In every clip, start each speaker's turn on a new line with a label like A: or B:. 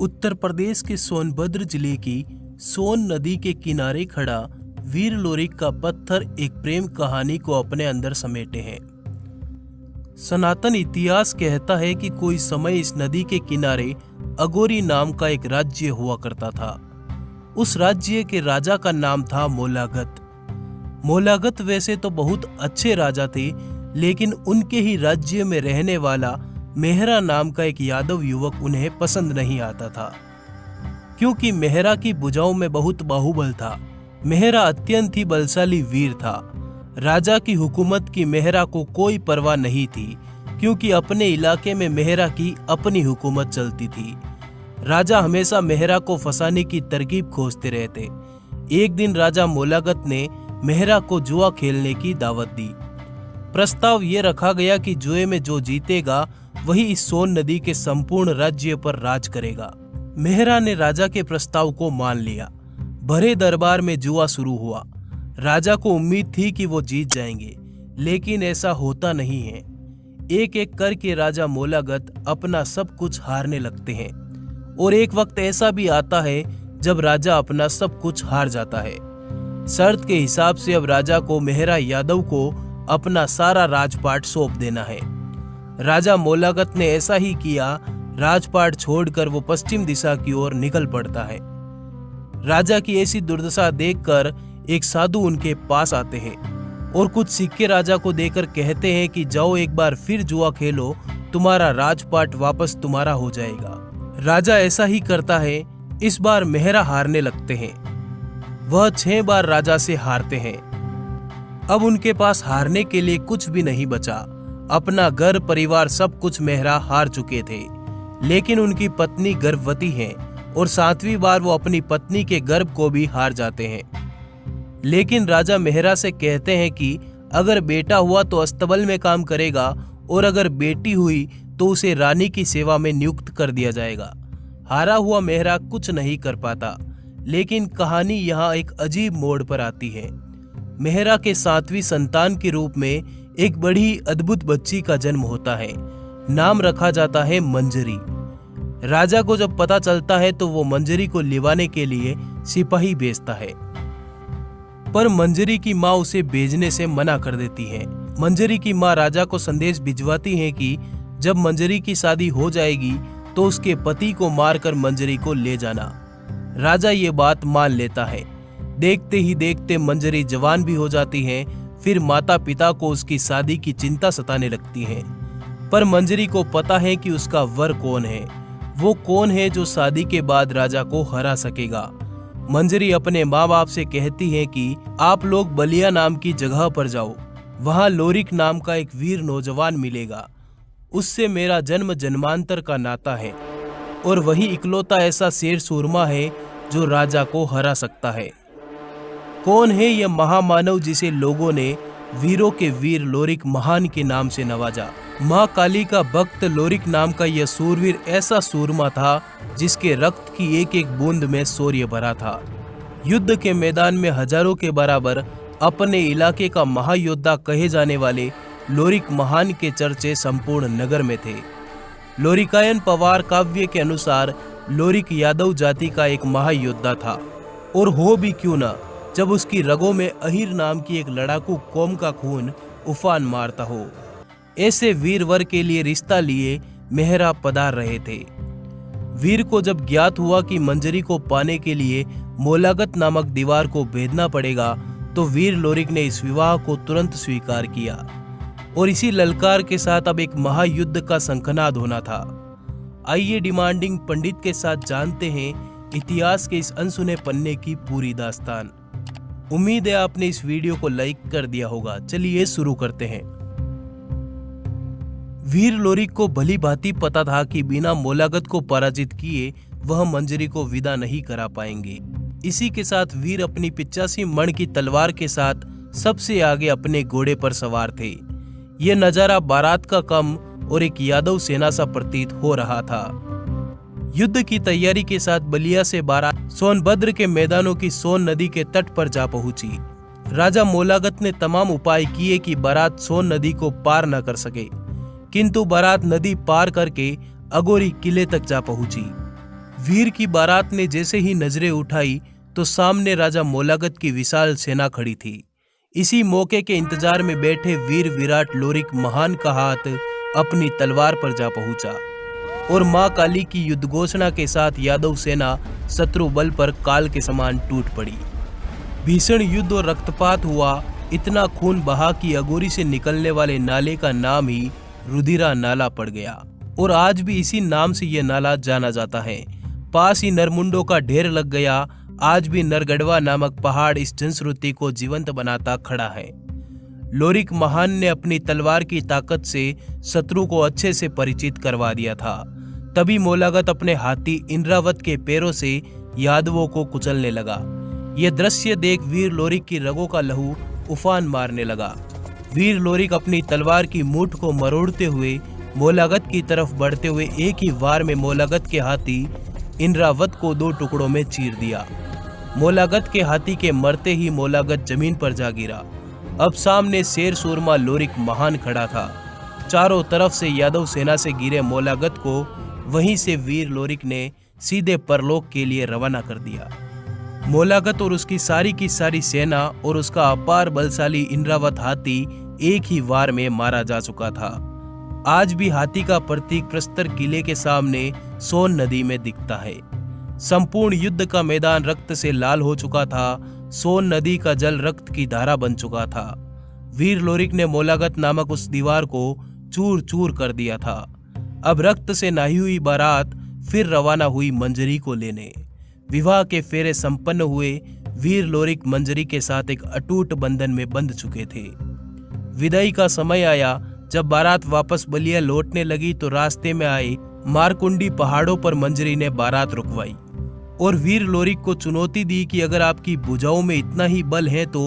A: उत्तर प्रदेश के सोनभद्र जिले की सोन नदी के किनारे खड़ा वीर लोरिक का पत्थर एक प्रेम कहानी को अपने अंदर समेटे हैं। सनातन इतिहास कहता है कि कोई समय इस नदी के किनारे अगोरी नाम का एक राज्य हुआ करता था। उस राज्य के राजा का नाम था मोलागत। मोलागत वैसे तो बहुत अच्छे राजा थे, लेकिन उनके ही राज्य में रहने वाला मेहरा नाम का एक यादव युवक उन्हें पसंद नहीं आता था, क्योंकि मेहरा की भुजाओं में बहुत बाहुबल था। मेहरा अत्यंत ही बलशाली वीर था। राजा की हुकूमत की मेहरा को कोई परवाह नहीं थी, क्योंकि अपने इलाके में मेहरा की अपनी हुकूमत चलती थी। राजा हमेशा मेहरा को फंसाने की तरकीब खोजते रहते। एक दिन राजा मोलागत ने मेहरा को जुआ खेलने की दावत दी। प्रस्ताव ये रखा गया कि जुए में जो जीतेगा वही इस सोन नदी के संपूर्ण राज्य पर राज करेगा। मेहरा ने राजा के प्रस्ताव को मान लिया। भरे दरबार में जुआ शुरू हुआ। राजा को उम्मीद थी कि वो जीत जाएंगे, लेकिन ऐसा होता नहीं है। एक एक करके राजा मोलागत अपना सब कुछ हारने लगते हैं, और एक वक्त ऐसा भी आता है जब राजा अपना सब कुछ हार जाता है। शर्त के हिसाब से अब राजा को मेहरा यादव को अपना सारा राजपाट सौंप देना है। राजा मोलागत ने ऐसा ही किया। राजपाट छोड़कर वो पश्चिम दिशा की ओर निकल पड़ता है। राजा की ऐसी दुर्दशा देखकर एक साधु उनके पास आते हैं और कुछ सिक्के राजा को देकर कहते हैं कि जाओ एक बार फिर जुआ खेलो, तुम्हारा राजपाट वापस तुम्हारा हो जाएगा। राजा ऐसा ही करता है। इस बार मेहरा हारने लगते हैं। वह 6 बार राजा से हारते हैं। अब उनके पास हारने के लिए कुछ भी नहीं बचा। अपना घर परिवार सब कुछ मेहरा हार चुके थे, लेकिन उनकी पत्नी गर्भवती है और 7वीं बार वो अपनी पत्नी के गर्भ को भी हार जाते हैं। लेकिन राजा मेहरा से कहते हैं कि अगर बेटा हुआ तो अस्तबल में काम करेगा, और अगर बेटी हुई तो उसे रानी की सेवा में नियुक्त कर दिया जाएगा। हारा हुआ मेहरा कुछ नहीं कर पाता, लेकिन कहानी यहाँ एक अजीब मोड़ पर आती है। मेहरा के 7वीं संतान के रूप में एक बड़ी अद्भुत बच्ची का जन्म होता है। नाम रखा जाता है मंजरी। राजा को जब पता चलता है तो वो मंजरी को लिवाने के लिए सिपाही भेजता है, पर मंजरी की माँ उसे भेजने से मना कर देती है। मंजरी की माँ राजा को संदेश भिजवाती है कि जब मंजरी की शादी हो जाएगी तो उसके पति को मारकर मंजरी को ले जाना। राजा ये बात मान लेता है। देखते ही देखते मंजरी जवान भी हो जाती है। फिर माता पिता को उसकी शादी की चिंता सताने लगती है, पर मंजरी को पता है कि उसका वर कौन है। वो कौन है जो शादी के बाद राजा को हरा सकेगा। मंजरी अपने माँ बाप से कहती है कि आप लोग बलिया नाम की जगह पर जाओ, वहां लोरिक नाम का एक वीर नौजवान मिलेगा। उससे मेरा जन्म जन्मांतर का नाता है, और वही इकलौता ऐसा शेर सूरमा है जो राजा को हरा सकता है। कौन है यह महामानव जिसे लोगों ने वीरों के वीर लोरिक महान के नाम से नवाजा। माँ काली का भक्त लोरिक नाम का यह सूरवीर ऐसा सूरमा था जिसके रक्त की एक एक बूंद में शौर्य भरा था। युद्ध के मैदान में हजारों के बराबर अपने इलाके का महायोद्धा कहे जाने वाले लोरिक महान के चर्चे संपूर्ण नगर में थे। लोरिकायन पवार काव्य के अनुसार लोरिक यादव जाति का एक महायोद्धा था, और हो भी क्यों ना जब उसकी रगों में अहिर नाम की एक लड़ाकू कौम का खून उफान मारता हो। ऐसे वीरवर के लिए रिश्ता लिए मेहरा पधार रहे थे। वीर को जब ज्ञात हुआ कि मंजरी को पाने के लिए मोलागत नामक दीवार को भेदना पड़ेगा, तो वीर लोरिक ने इस विवाह को तुरंत स्वीकार किया, और इसी ललकार के साथ अब एक महायुद्ध का शंखनाद होना था। आइए डिमांडिंग पंडित के साथ जानते हैं इतिहास के इस अनसुने पन्ने की पूरी दास्तान। उम्मीद है आपने इस वीडियो को लाइक कर दिया होगा। चलिए शुरू करते हैं। वीर लोरिक को भली भांति पता था कि बिना मोलागत को पराजित किए वह मंजरी को विदा नहीं करा पाएंगे। इसी के साथ वीर अपनी 85 मण की तलवार के साथ सबसे आगे अपने घोड़े पर सवार थे। यह नजारा बारात का कम और एक यादव सेना सा प्रतीत हो रहा था। युद्ध की तैयारी के साथ बलिया से बारात सोनभद्र के मैदानों की सोन नदी के तट पर जा पहुंची। राजा मोलागत ने तमाम उपाय किए कि बारात सोन नदी को पार न कर सके, किंतु बारात नदी पार करके अगोरी किले तक जा पहुंची। वीर की बारात ने जैसे ही नजरें उठाई तो सामने राजा मोलागत की विशाल सेना खड़ी थी। इसी मौके के इंतजार में बैठे वीर विराट लोरिक महान का हाथ अपनी तलवार पर जा पहुंचा और मां काली की युद्ध घोषणा के साथ यादव सेना शत्रु बल पर काल के समान टूट पड़ी। भीषण युद्ध और रक्तपात हुआ। इतना खून बहा कि अगोरी से निकलने वाले नाले का नाम ही रुधिरा नाला पड़ गया और आज भी इसी नाम से यह नाला जाना जाता है। पास ही नरमुंडों का ढेर लग गया। आज भी नरगढ़वा नामक पहाड़ इस जनश्रुति को जीवंत बनाता खड़ा है। लोरिक महान ने अपनी तलवार की ताकत से शत्रु को अच्छे से परिचित करवा दिया था। तभी मोलागत अपने हाथी इंद्रावत के पैरों से यादवों को कुचलने लगा। यह दृश्य देख वीर लोरिक की रगों का लहू उफान मारने लगा। वीर लोरिक अपनी तलवार की मूठ को मरोड़ते हुए मोलागत की तरफ बढ़ते हुए एक ही वार में मोलागत के हाथी इंद्रावत को 2 टुकड़ों में चीर दिया। मोलागत के हाथी के मरते ही मोलागत जमीन पर जा गिरा। अब सामने शेर सूरमा लोरिक महान खड़ा था। चारों तरफ से यादव सेना से गिरे मोलागत को वहीं से वीर लोरिक ने सीधे परलोक के लिए रवाना कर दिया। मोलागत और उसकी सारी की सारी सेना और उसका अपार बलशाली इंद्रावत हाथी एक ही वार में मारा जा चुका था। आज भी हाथी का प्रतीक प्रस्तर किले के सामने सोन नदी में दिखता है। संपूर्ण युद्ध का मैदान रक्त से लाल हो चुका था। सोन नदी का जल रक्त की धारा बन चुका था। वीर लोरिक ने मोलागत नामक उस दीवार को चूर चूर कर दिया था। अब रक्त से नहाई हुई बारात फिर रवाना हुई मंजरी को लेने। विवाह के फेरे संपन्न हुए। वीर लोरिक मंजरी के साथ एक अटूट बंधन में बंध चुके थे। विदाई का समय आया। जब बारात वापस बलिया लौटने लगी तो रास्ते में आए मारकुंडी पहाड़ों पर मंजरी ने बारात रुकवाई और वीर लोरिक को चुनौती दी कि अगर आपकी भुजाओं में इतना ही बल है तो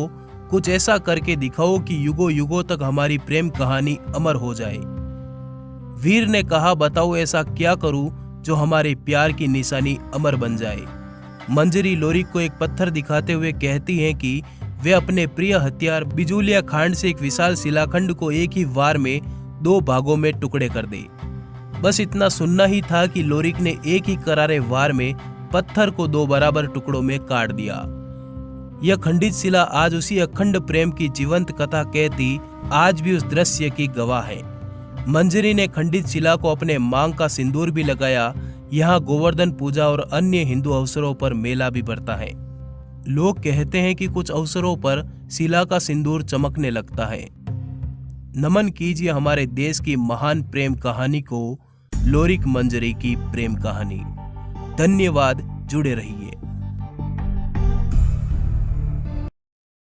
A: कुछ ऐसा करके दिखाओ कि युगों युगों तक हमारी प्रेम कहानी अमर हो जाए। वीर ने कहा, बताओ ऐसा क्या करूं जो हमारे प्यार की निशानी अमर बन जाए। मंजरी लोरिक को एक पत्थर दिखाते हुए कहती हैं कि वे अपने प्रिय हथियार बिजुलिया खांड से एक विशाल शिलाखंड को एक ही वार में 2 भागों में टुकड़े कर दे। बस इतना सुनना ही था कि लोरिक ने एक ही करारे वार में पत्थर को 2 बराबर टुकड़ों में काट दिया। यह खंडित शिला आज उसी अखंड प्रेम की जीवंत कथा कहती आज भी उस दृश्य की गवाह है। मंजरी ने खंडित शिला को अपने मांग का सिंदूर भी लगाया। यहाँ गोवर्धन पूजा और अन्य हिंदू अवसरों पर मेला भी बढ़ता है। लोग कहते हैं कि कुछ अवसरों पर शिला का सिंदूर चमकने लगता है। नमन कीजिए हमारे देश की महान प्रेम कहानी को, लोरिक मंजरी की प्रेम कहानी। धन्यवाद, जुड़े रहिए।